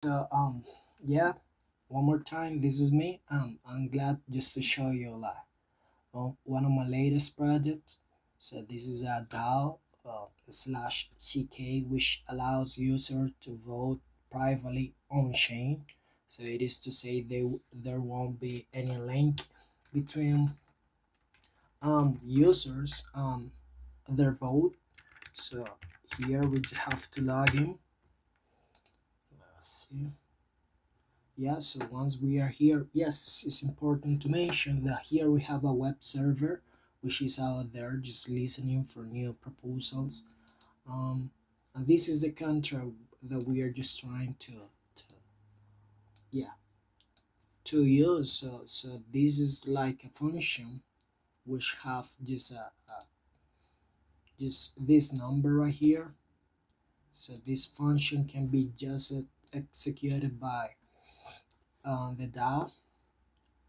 So yeah, one more time, this is me. I'm glad just to show you like one of my latest projects. So this is a DAO slash CK, which allows users to vote privately on chain. So it is to say there won't be any link between users their vote. So here we just have to log in. Let's see. Yeah, so once we are here, yes, it's important to mention that here we have a web server which is out there just listening for new proposals. Um, and this is the contract that we are just trying to yeah to use. So this is like a function which have just this number right here. So this function can be just executed by the DAO.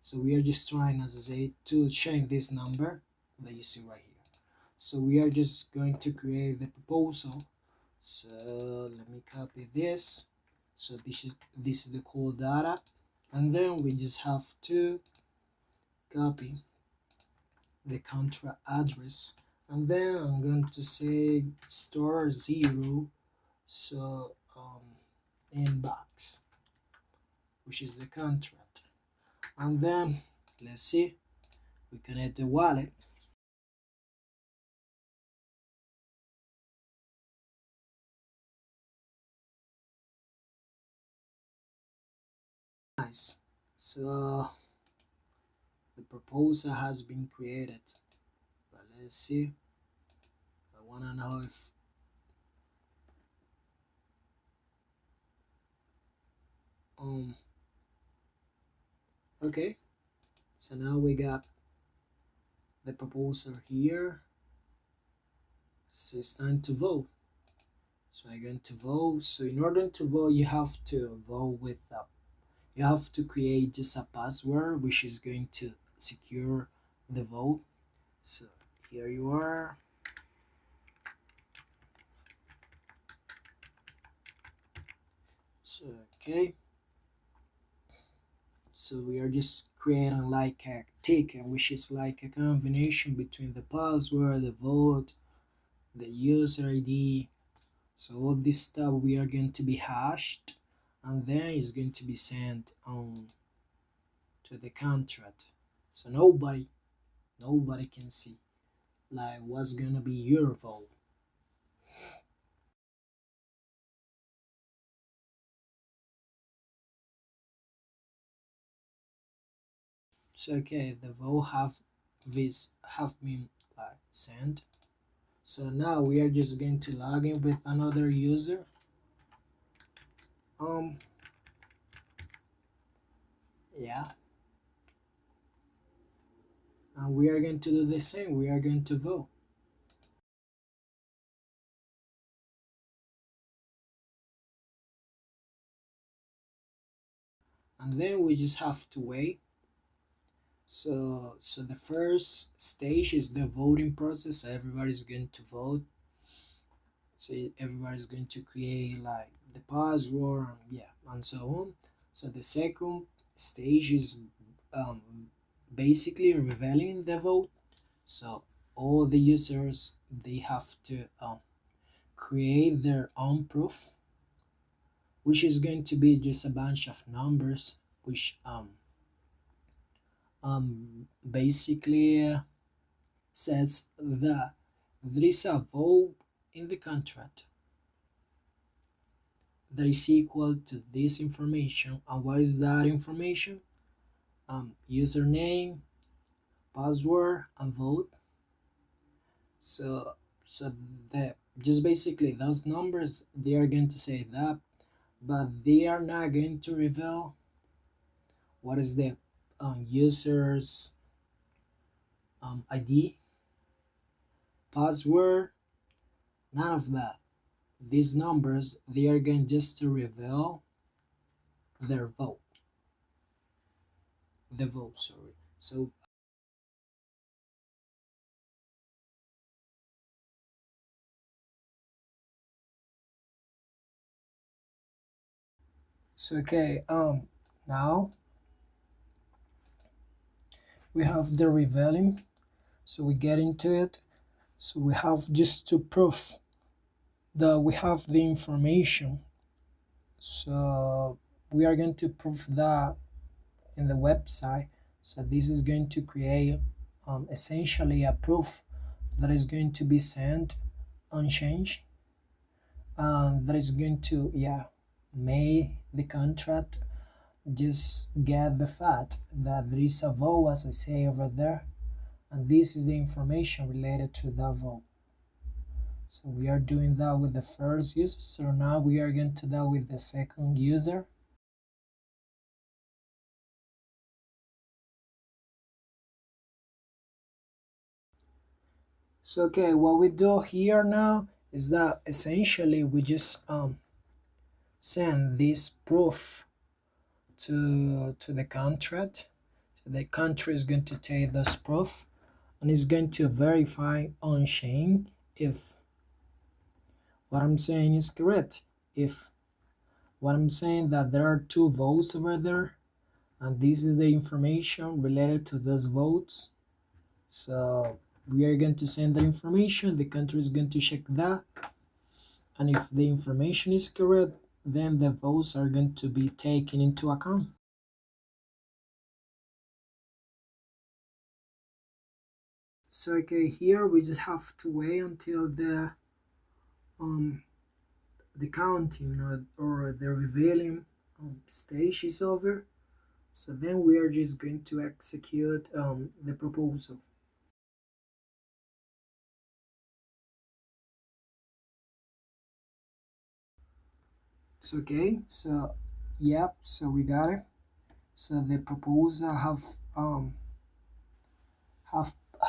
So we are just trying, as I say, to change this number that you see right here. So we are just going to create the proposal. So let me copy this. So this is the call data, and then we just have to copy the contract address, and then I'm going to say store 0. So inbox, which is the contract, and then let's see, we connect the wallet. Nice. So the proposal has been created. But let's see. I wanna know if um okay. So now we got the proposal here. So it's time to vote. So I'm going to vote. So in order to vote, you have to vote with you have to create just a password which is going to secure the vote. So here you are. So okay. So we are just creating like a ticket, which is like a combination between the password, the vote, the user ID. So all this stuff we are going to be hashed, and then it's going to be sent on to the contract. So nobody can see like what's gonna be your vote. So okay, the vote have been like sent. So now we are just going to log in with another user. Um yeah, and we are going to do the same. We are going to vote, and then we just have to wait. So the first stage is the voting process. Everybody's going to vote. So everybody's going to create like the password, yeah, and so on. So the second stage is um, basically revealing the vote. So all the users they have to create their own proof, which is going to be just a bunch of numbers, which basically says that there is a vote in the contract that is equal to this information. And what is that information? Username, password, and vote. So the just basically those numbers they are going to say that, but they are not going to reveal what is the user's ID, password, none of that. These numbers they are going just to reveal their vote, the vote. Sorry. So okay, now we have the revealing. So we get into it. So we have just to prove that we have the information. So we are going to prove that in the website. So this is going to create essentially a proof that is going to be sent unchanged, and that is going to, yeah, make the contract just get the fact that there is a vote, as I say over there, and this is the information related to that vote. So we are doing that with the first user. So now we are going to do with the second user. So okay, what we do here now is that essentially we just send this proof to the contract. So the contract is going to take this proof and it's going to verify on chain if what I'm saying is correct. If what I'm saying that there are two votes over there and this is the information related to those votes. So we are going to send the information, the country is going to check that, and if the information is correct, then the votes are going to be taken into account. So okay, here we just have to wait until um the counting or the revealing stage is over. So then we are just going to execute the proposal. So okay, so yep, so we got it. So the proposal have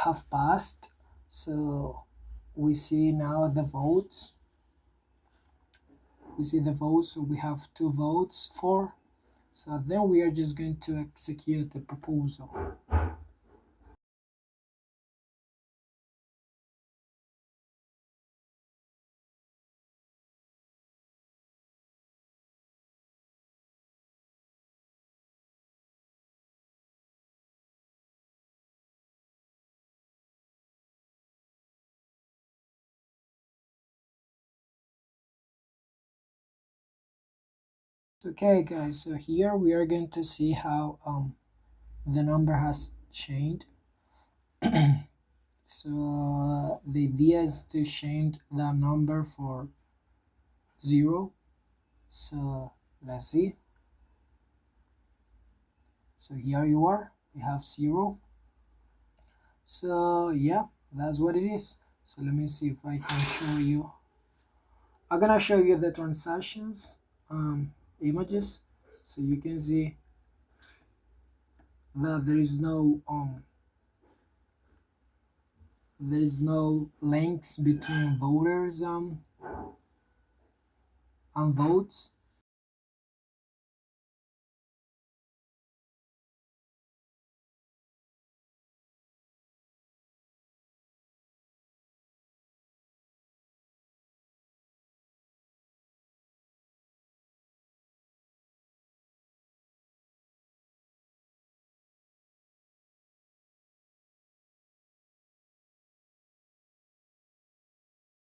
have passed. So we see now the votes. We see the votes. So we have two votes for. So then we are just going to execute the proposal. Okay guys, so here we are going to see how the number has changed. So the idea is to change that number for 0. So let's see. So here you are, we have 0. So yeah, that's what it is. So let me see if I can show you. I'm gonna show you the transactions images, so you can see that there is no links between voters and votes.